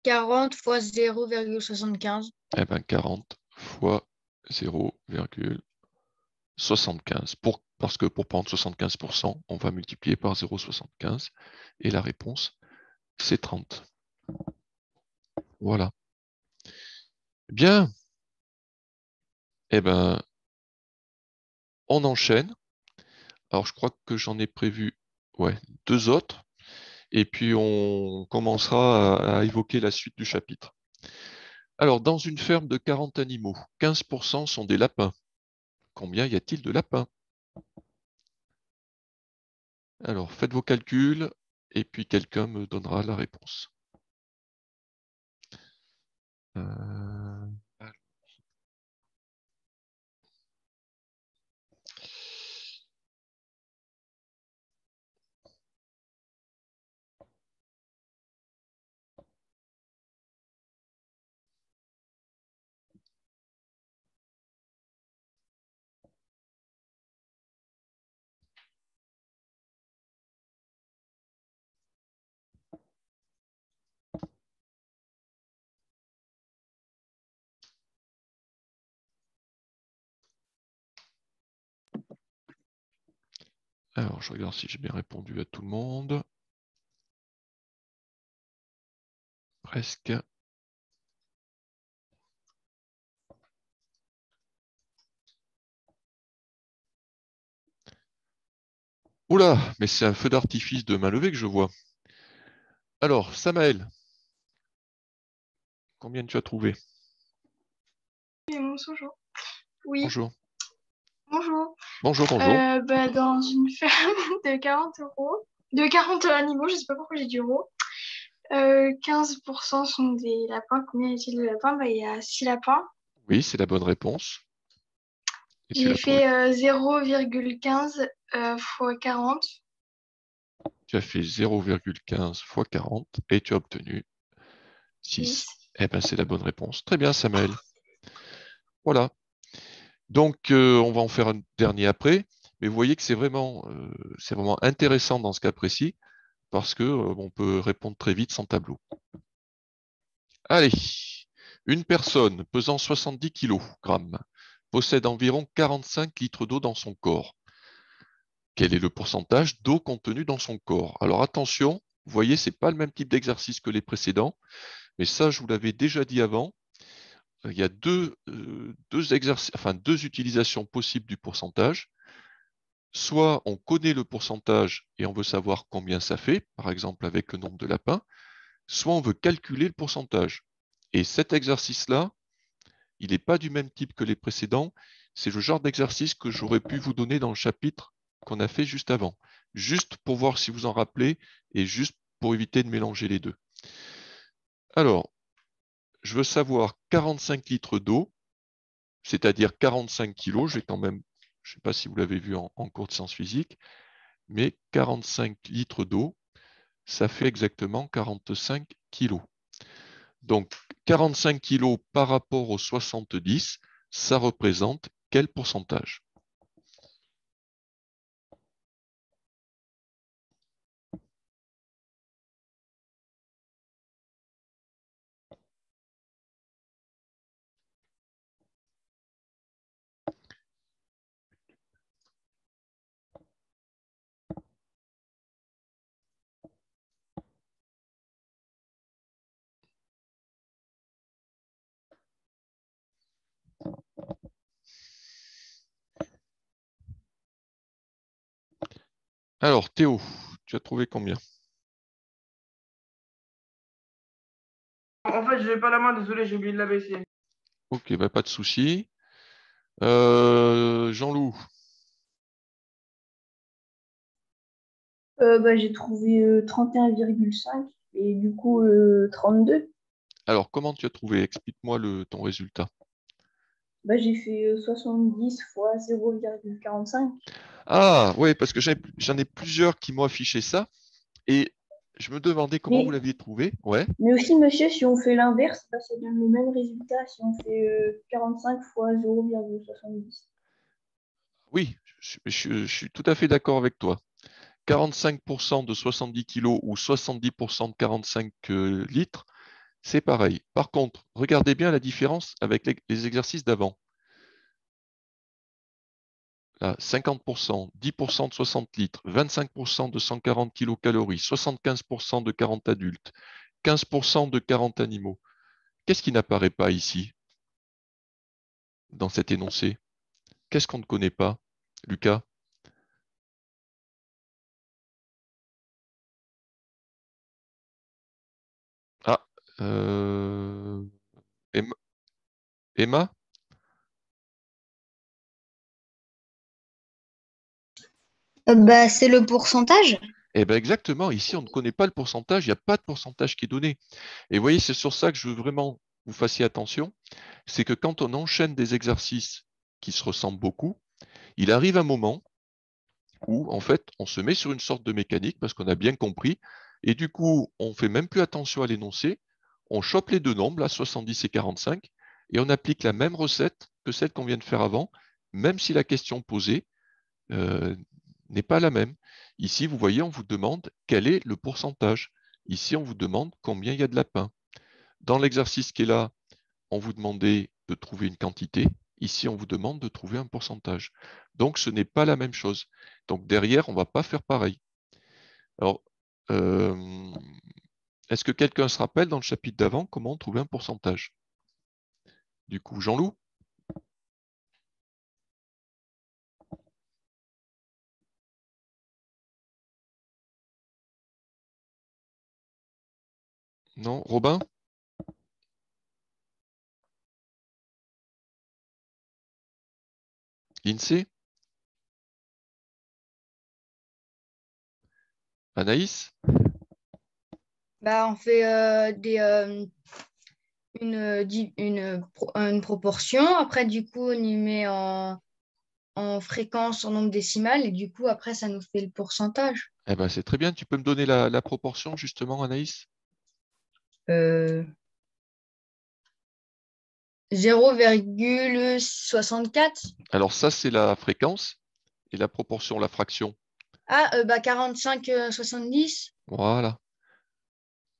40 fois 0,75. Eh bien, 40 fois 0,75. Parce que pour prendre 75%, on va multiplier par 0,75. Et la réponse, c'est 30. Voilà. Bien. Eh bien, on enchaîne. Alors, je crois que j'en ai prévu ouais, 2 autres. Et puis, on commencera à évoquer la suite du chapitre. Alors, dans une ferme de 40 animaux, 15% sont des lapins. Combien y a-t-il de lapins? Alors, faites vos calculs et puis quelqu'un me donnera la réponse. Euh, Alors, je regarde si j'ai bien répondu à tout le monde. Presque. Oula, mais c'est un feu d'artifice de main levée que je vois. Alors, Samaël, combien tu as trouvé? Bonjour. Oui, Bonjour. bonjour. Bonjour, bonjour. Dans une ferme de 40 euros, de 40 animaux, je sais pas pourquoi j'ai dit euros, 15% sont des lapins. Combien y a-t-il de lapins? Il y a 6 lapins. Oui, c'est la bonne réponse. Et tu J'ai l'as trouvé. fait 0,15 fois 40. Tu as fait 0,15 fois 40 et tu as obtenu 6. Eh bien, c'est la bonne réponse. Très bien, Samaël. Voilà. Donc, on va en faire un dernier après. Mais vous voyez que c'est vraiment intéressant dans ce cas précis parce que on peut répondre très vite sans tableau. Allez, une personne pesant 70 kg possède environ 45 litres d'eau dans son corps. Quel est le pourcentage d'eau contenue dans son corps? Alors attention, vous voyez, ce n'est pas le même type d'exercice que les précédents, mais ça, je vous l'avais déjà dit avant. Il y a deux utilisations possibles du pourcentage. Soit on connaît le pourcentage et on veut savoir combien ça fait, par exemple avec le nombre de lapins, soit on veut calculer le pourcentage. Et cet exercice-là, il n'est pas du même type que les précédents. C'est le genre d'exercice que j'aurais pu vous donner dans le chapitre qu'on a fait juste avant. Juste pour voir si vous en rappelez et juste pour éviter de mélanger les deux. Alors, je veux savoir 45 litres d'eau, c'est-à-dire 45 kilos. Je ne sais pas si vous l'avez vu en cours de sciences physiques, mais 45 litres d'eau, ça fait exactement 45 kilos. Donc, 45 kilos par rapport aux 70, ça représente quel pourcentage? Alors, Théo, tu as trouvé combien? En fait, je n'ai pas la main, désolé, j'ai oublié de la baisser. Ok, bah, pas de souci. Jean-Loup, J'ai trouvé 31,5 et du coup 32. alors comment tu as trouvé? Explique-moi ton résultat. J'ai fait 70 fois 0,45. Ah, oui, parce que j'en ai plusieurs qui m'ont affiché ça et je me demandais comment vous Mais, l'aviez trouvé. Ouais. mais aussi, monsieur, si on fait l'inverse, ça donne le même résultat si on fait 45 fois 0,70. Oui, je suis tout à fait d'accord avec toi. 45% de 70 kg ou 70% de 45 litres, c'est pareil. Par contre, regardez bien la différence avec les exercices d'avant. Là, 50%, 10% de 60 litres, 25% de 140 kcal, 75% de 40 adultes, 15% de 40 animaux. Qu'est-ce qui n'apparaît pas ici, dans cet énoncé? Qu'est-ce qu'on ne connaît pas, Lucas? Ah, Emma? C'est le pourcentage. Eh bien exactement, ici on ne connaît pas le pourcentage, il n'y a pas de pourcentage qui est donné. Et vous voyez, c'est sur ça que je veux vraiment que vous fassiez attention, c'est que quand on enchaîne des exercices qui se ressemblent beaucoup, il arrive un moment où en fait on se met sur une sorte de mécanique parce qu'on a bien compris, et du coup on ne fait même plus attention à l'énoncé, on chope les deux nombres, là 70 et 45, et on applique la même recette que celle qu'on vient de faire avant, même si la question posée euh, n'est pas la même. Ici, vous voyez, on vous demande quel est le pourcentage. Ici, on vous demande combien il y a de lapins. Dans l'exercice qui est là, on vous demandait de trouver une quantité. Ici, on vous demande de trouver un pourcentage. Donc, ce n'est pas la même chose. Donc, derrière, on ne va pas faire pareil. Alors, est-ce que quelqu'un se rappelle dans le chapitre d'avant comment trouver un pourcentage? Du coup, Jean-Loup? Non? Robin? L'INSEE? Anaïs? Bah, on fait une proportion. Après, du coup, on y met en fréquence, en nombre décimal. Et du coup, après, ça nous fait le pourcentage. Eh ben, c'est très bien. Tu peux me donner la proportion, justement, Anaïs? 0,64. Alors, ça, c'est la fréquence. Et la proportion, la fraction. Ah, 45, 70. Voilà.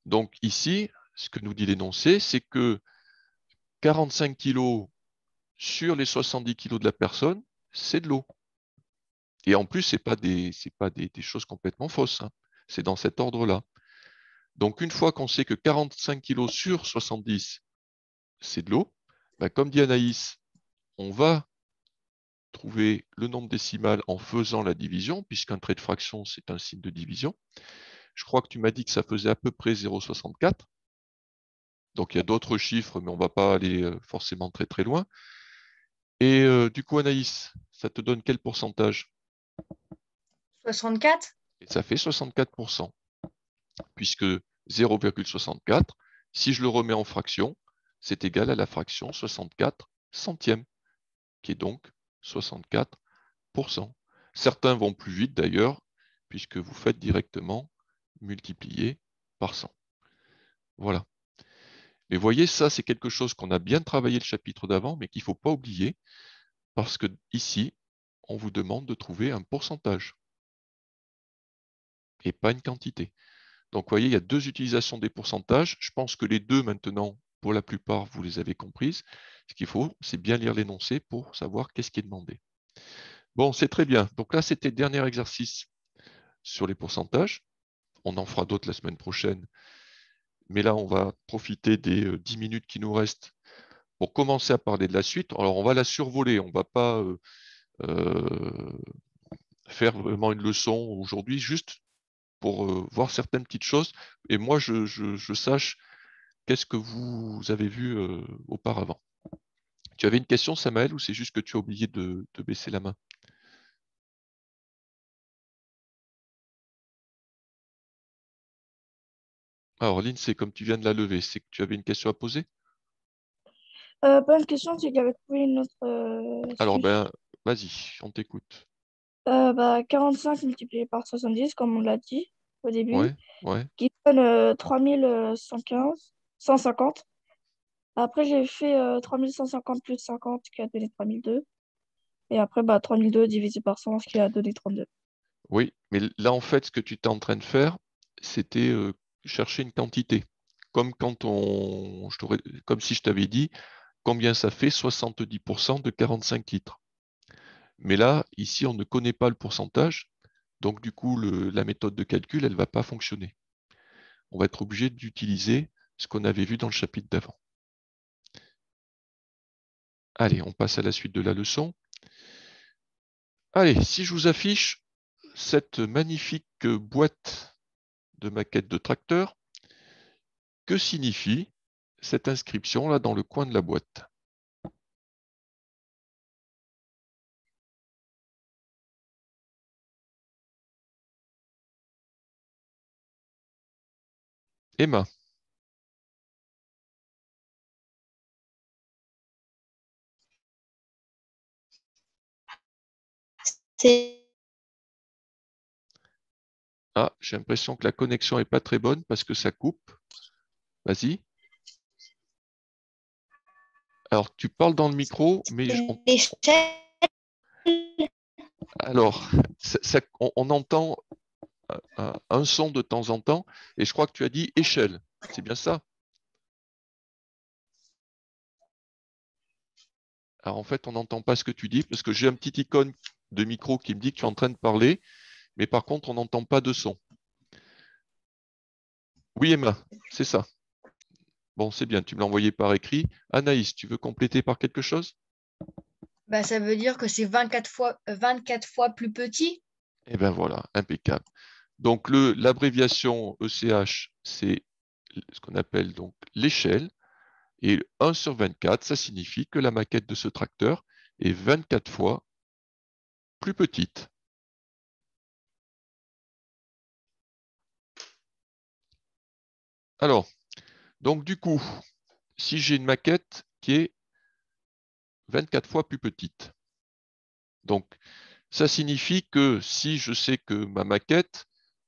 Donc, ici, ce que nous dit l'énoncé, c'est que 45 kg sur les 70 kg de la personne, c'est de l'eau. Et en plus, ce n'est pas des choses complètement fausses. Hein. C'est dans cet ordre-là. Donc, une fois qu'on sait que 45 kg sur 70, c'est de l'eau, ben, comme dit Anaïs, on va trouver le nombre décimal en faisant la division, puisqu'un trait de fraction, c'est un signe de division. Je crois que tu m'as dit que ça faisait à peu près 0,64. Donc, il y a d'autres chiffres, mais on ne va pas aller forcément très très loin. Et du coup, Anaïs, ça te donne quel pourcentage? 64. Et ça fait 64%, puisque 0,64, si je le remets en fraction, c'est égal à la fraction 64 centièmes, qui est donc 64%. Certains vont plus vite d'ailleurs, puisque vous faites directement multiplier par 100. Voilà. Mais voyez, ça, c'est quelque chose qu'on a bien travaillé le chapitre d'avant, mais qu'il ne faut pas oublier, parce que ici, on vous demande de trouver un pourcentage et pas une quantité. Donc, vous voyez, il y a deux utilisations des pourcentages. Je pense que les deux, maintenant, pour la plupart, vous les avez comprises. Ce qu'il faut, c'est bien lire l'énoncé pour savoir qu'est-ce qui est demandé. Bon, c'est très bien. Donc là, c'était le dernier exercice sur les pourcentages. On en fera d'autres la semaine prochaine. Mais là, on va profiter des 10 minutes qui nous restent pour commencer à parler de la suite. Alors, on va la survoler. On ne va pas faire vraiment une leçon aujourd'hui, juste pour voir certaines petites choses. Et moi, je sache qu'est-ce que vous avez vu auparavant. Tu avais une question, Samaël, ou c'est juste que tu as oublié de baisser la main? Alors, Lynn, c'est comme tu viens de la lever, c'est que tu avais une question à poser? Pas une question, c'est que j'avais trouvé une autre Alors, chiffre. ben, vas-y, on t'écoute. 45 multiplié par 70, comme on l'a dit au début, Ouais, ouais. qui donne 3115, 150. Après, j'ai fait 3150 plus 50, qui a donné 3002. Et après, 3002 divisé par 100, ce qui a donné 32. Oui, mais là, en fait, ce que tu étais en train de faire, c'était chercher une quantité. Comme comme si je t'avais dit combien ça fait 70% de 45 litres. Mais là, ici, on ne connaît pas le pourcentage. Donc, du coup, la méthode de calcul, elle ne va pas fonctionner. On va être obligé d'utiliser ce qu'on avait vu dans le chapitre d'avant. Allez, on passe à la suite de la leçon. Allez, si je vous affiche cette magnifique boîte de maquette de tracteur, que signifie cette inscription là dans le coin de la boîte? Emma? Ah, j'ai l'impression que la connexion n'est pas très bonne parce que ça coupe. Vas-y. Alors, tu parles dans le micro, mais alors, on entend un son de temps en temps, et je crois que tu as dit échelle. C'est bien ça? Alors en fait, on n'entend pas ce que tu dis parce que j'ai un petit icône de micro qui me dit que tu es en train de parler, mais par contre, on n'entend pas de son. Oui, Emma, c'est ça. Bon, c'est bien, tu me l'as envoyé par écrit. Anaïs, tu veux compléter par quelque chose? Bah, ça veut dire que c'est 24 fois plus petit. Eh bien voilà, impeccable. Donc l'abréviation ECH, c'est ce qu'on appelle donc l'échelle. Et 1 sur 24, ça signifie que la maquette de ce tracteur est 24 fois plus petite. Alors, donc du coup, si j'ai une maquette qui est 24 fois plus petite, donc ça signifie que si je sais que ma maquette,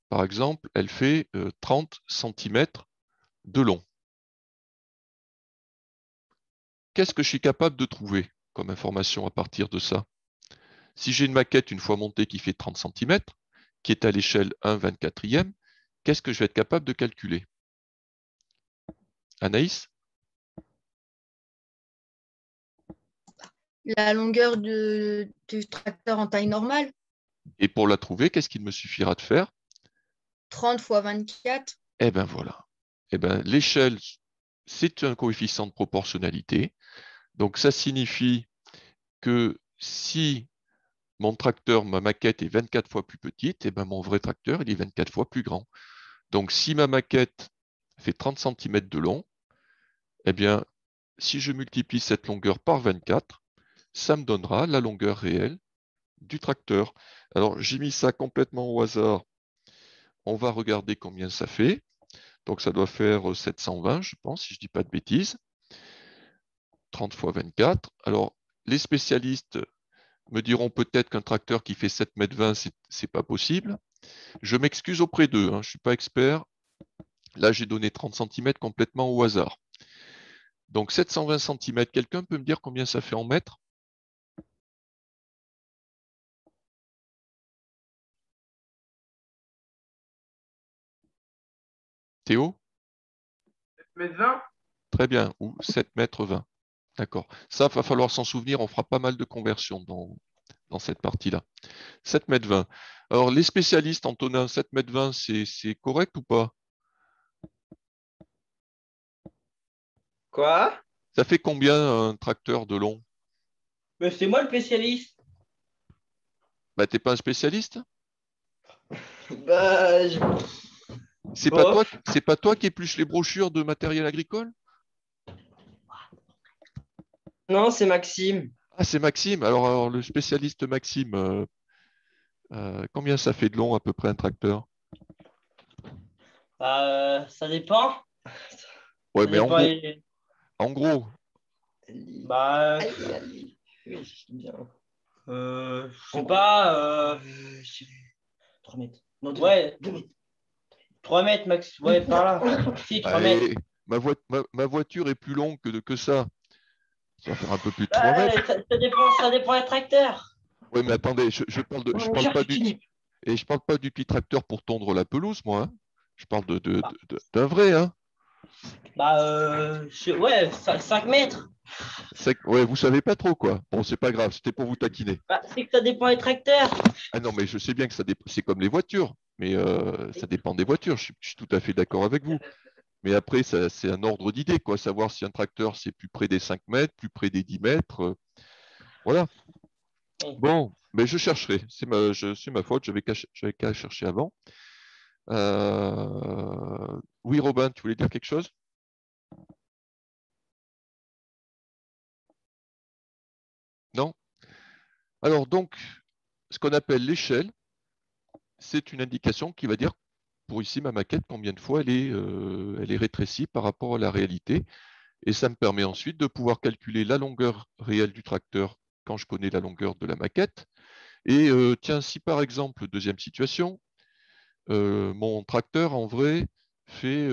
par exemple, elle fait 30 cm de long, qu'est-ce que je suis capable de trouver comme information à partir de ça? Si j'ai une maquette une fois montée qui fait 30 cm, qui est à l'échelle 1/24e, qu'est-ce que je vais être capable de calculer? Anaïs? La longueur du tracteur en taille normale, Et pour la trouver, qu'est-ce qu'il me suffira de faire? 30 fois 24. Eh bien voilà. Eh bien, l'échelle, c'est un coefficient de proportionnalité. Donc ça signifie que si mon tracteur, ma maquette est 24 fois plus petite, eh ben mon vrai tracteur, il est 24 fois plus grand. Donc si ma maquette fait 30 cm de long, eh bien, si je multiplie cette longueur par 24, ça me donnera la longueur réelle du tracteur. Alors, j'ai mis ça complètement au hasard. On va regarder combien ça fait. Donc, ça doit faire 720, je pense, si je ne dis pas de bêtises. 30 fois 24. Alors, les spécialistes me diront peut-être qu'un tracteur qui fait 7,20 m, ce n'est pas possible. Je m'excuse auprès d'eux, hein, je ne suis pas expert. Là, j'ai donné 30 cm complètement au hasard. Donc, 720 cm, quelqu'un peut me dire combien ça fait en mètres? Théo? 7,20 m? Très bien, ou 7,20 m. D'accord. Ça, va falloir s'en souvenir, on fera pas mal de conversions dans cette partie-là. 7,20 m. Alors, les spécialistes, Antonin, 7,20 m, c'est correct ou pas? Quoi? Ça fait combien un tracteur de long? Mais c'est moi le spécialiste. Bah, t'es pas un spécialiste? Bah, bof. C'est pas toi qui épluches les brochures de matériel agricole? Non, c'est Maxime. Ah, c'est Maxime. Alors, le spécialiste Maxime, combien ça fait de long à peu près un tracteur? Ça dépend. Ouais, Ça mais dépend. en gros, Bah, oui, c'est bien. Je sais pas. 3 mètres. Non, ouais, 2 mètres. 3 mètres, Max. Ouais, par là. Si, 3 mètres. allez, ma voiture est plus longue que ça. Ça va faire un peu plus de 3 Bah, mètres. ça dépend des tracteurs. Oui, mais attendez, je parle pas et je parle pas du petit tracteur pour tondre la pelouse, moi, hein. Je parle d'un vrai, hein. Bah, ouais, 5 mètres. Ouais, vous savez pas trop, quoi. Bon, c'est pas grave, c'était pour vous taquiner. Bah, c'est que ça dépend des tracteurs. Ah non, mais je sais bien que c'est comme les voitures, mais ça dépend des voitures. Je suis tout à fait d'accord avec vous. Mais après, c'est un ordre d'idée, quoi. Savoir si un tracteur, c'est plus près des 5 mètres, plus près des 10 mètres. Voilà. Bon, mais je chercherai. C'est ma faute, j'avais qu'à chercher avant. Oui, Robin, tu voulais dire quelque chose? Non? Alors donc, ce qu'on appelle l'échelle, c'est une indication qui va dire, pour ici ma maquette, combien de fois elle est rétrécie par rapport à la réalité. Et ça me permet ensuite de pouvoir calculer la longueur réelle du tracteur quand je connais la longueur de la maquette. Et tiens, si par exemple, deuxième situation, mon tracteur en vrai fait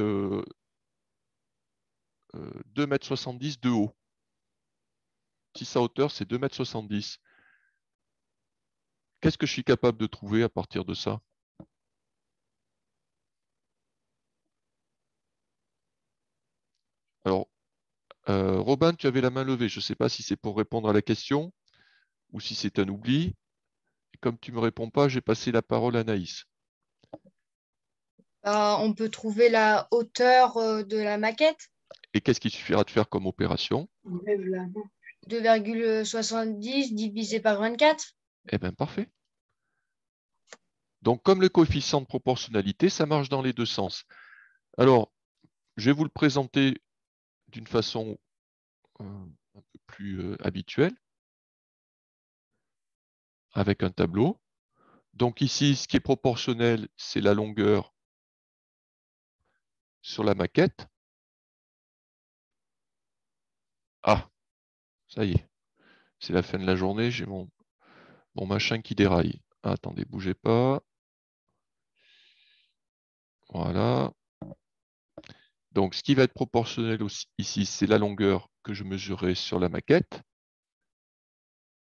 2,70 m de haut. Si sa hauteur, c'est 2,70 m. Qu'est-ce que je suis capable de trouver à partir de ça? Alors, Robin, tu avais la main levée. Je ne sais pas si c'est pour répondre à la question ou si c'est un oubli. Comme tu ne me réponds pas, j'ai passé la parole à Anaïs. On peut trouver la hauteur de la maquette. Et qu'est-ce qu'il suffira de faire comme opération? 2,70 divisé par 24. Eh bien, parfait. Donc, comme le coefficient de proportionnalité, ça marche dans les deux sens. Alors, je vais vous le présenter d'une façon un peu plus habituelle, avec un tableau. Donc ici, ce qui est proportionnel, c'est la longueur sur la maquette. Ah, ça y est, c'est la fin de la journée, j'ai mon machin qui déraille. Ah, attendez, bougez pas. Voilà. Donc, ce qui va être proportionnel aussi, ici, c'est la longueur que je mesurerai sur la maquette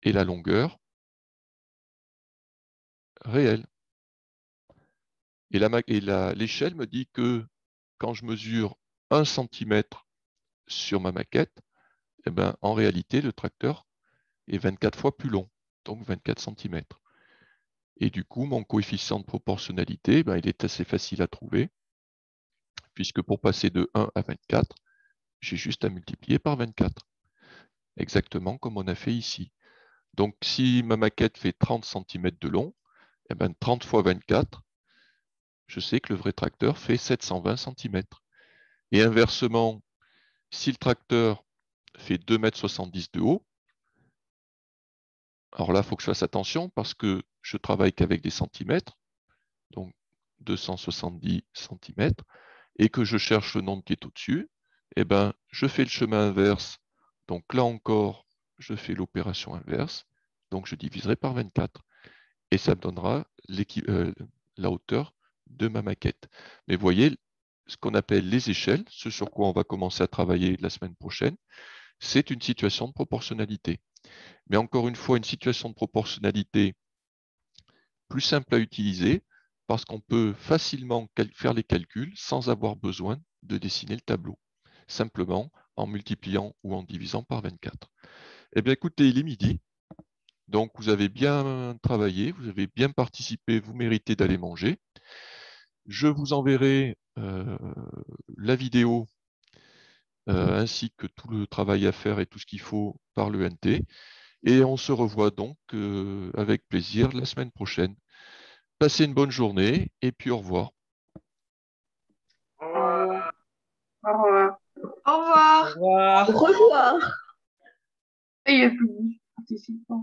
et la longueur réelle. Et l'échelle me dit que quand je mesure 1 cm sur ma maquette, eh ben, en réalité, le tracteur est 24 fois plus long, donc 24 cm. Et du coup, mon coefficient de proportionnalité, ben, il est assez facile à trouver, puisque pour passer de 1 à 24, j'ai juste à multiplier par 24, exactement comme on a fait ici. Donc, si ma maquette fait 30 cm de long, eh ben, 30 fois 24, je sais que le vrai tracteur fait 720 cm. Et inversement, si le tracteur fait 2,70 m de haut, alors là, il faut que je fasse attention parce que je travaille qu'avec des centimètres, donc 270 cm, et que je cherche le nombre qui est au-dessus, eh ben, je fais le chemin inverse. Donc là encore, je fais l'opération inverse. Donc je diviserai par 24. Et ça me donnera la hauteur de ma maquette. Mais vous voyez, ce qu'on appelle les échelles, ce sur quoi on va commencer à travailler la semaine prochaine, c'est une situation de proportionnalité. Mais encore une fois, une situation de proportionnalité plus simple à utiliser parce qu'on peut facilement faire les calculs sans avoir besoin de dessiner le tableau, simplement en multipliant ou en divisant par 24. Eh bien écoutez, il est midi, donc vous avez bien travaillé, vous avez bien participé, vous méritez d'aller manger. Je vous enverrai la vidéo ainsi que tout le travail à faire et tout ce qu'il faut par le NT. Et on se revoit donc avec plaisir la semaine prochaine. Passez une bonne journée et puis au revoir. Au revoir. Au revoir. Au revoir. Au revoir. Et il y a plus de participants.